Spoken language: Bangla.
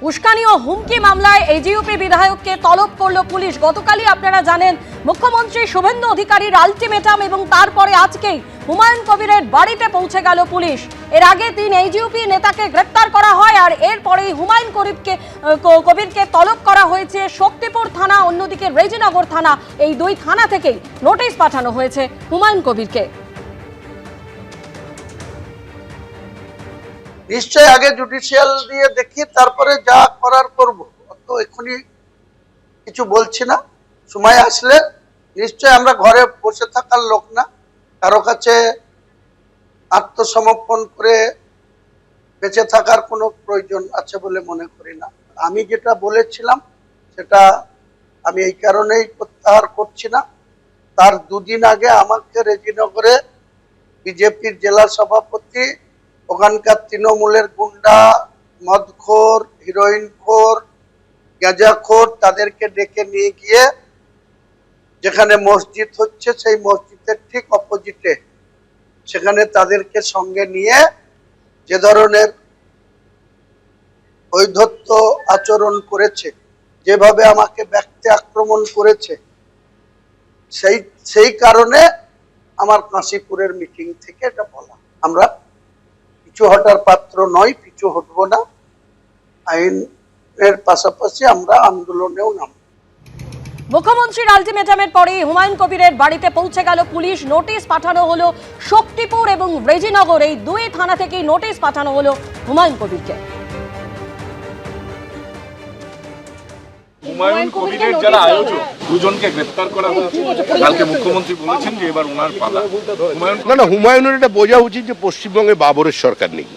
উস্কানি ও হুমকি মামলায় এজিইউপি বিধায়ককে তলব করল পুলিশ। গতকালই আপনারা জানেন মুখ্যমন্ত্রী শুভেন্দু অধিকারীর আলটিমেটাম এবং তারপরে আজকেই হুমায়ুন কবিরের বাড়িতে পৌঁছে গেল পুলিশ। এর আগে 3 এজিইউপি নেতাকে গ্রেপ্তার করা হয় আর এরপরেই হুমায়ুন কবিরকে তলব করা হয়েছে শক্তিপুর থানা, অন্যদিকে রেজিনগর থানা। এই 2 থানা থেকেই নোটিশ পাঠানো হয়েছে হুমায়ুন কবিরকে। নিশ্চয় আগে জুডিশিয়াল দিয়ে দেখি, তারপরে যা করার করব। তো এখনই কিছু বলছি না, সময় আসলে নিশ্চয়। আমরা ঘরে বসে থাকার লোক না, কারো কাছে আত্মসমর্পণ করে বেঁচে থাকার কোনো প্রয়োজন আছে বলে মনে করি না। আমি যেটা বলেছিলাম সেটা আমি এই কারণেই প্রত্যাহার করছি না। তার 2 দিন আগে আমাকে রেজিনগরে বিজেপির জেলা সভাপতি, ওখানকার তৃণমূলের গুন্ডা, মদখোর, হিরোইনখোর, গাঁজাখোর, তাদেরকে ডেকে নিয়ে গিয়ে যেখানে মসজিদ হচ্ছে সেই মসজিদের ঠিক অপোজিটে সেখানে তাদেরকে সঙ্গে নিয়ে যে ধরনের ঔদ্ধত্য আচরণ করেছে, যেভাবে আমাকে ব্যক্তি আক্রমণ করেছে, সেই কারণে আমার কাশীপুরের মিটিং থেকে এটা বলা। আমরা পিছু হটার পাত্র নয়, পিছু হটব না। আইনের পাশাপাশি আমরা আন্দোলনেও নামব। মুখ্যমন্ত্রীর আলটিমেটামের পরে হুমায়ুন কবিরের বাড়িতে পৌঁছে গেল পুলিশ। নোটিশ পাঠানো হলো শক্তিপুর এবং রেজিনগর, এই 2 থানা থেকেই নোটিশ পাঠানো হলো হুমায়ুন কবিরকে। হুমায়ুন কবিরের যারা আয়োজক দুজনকে গ্রেফতার করা হয়েছে। কালকে মুখ্যমন্ত্রী বলেছেন যে এবার ওনার পালা। হুমায়ুনের এটা বোঝা উচিত যে পশ্চিমবঙ্গে বাবরের সরকার নেই।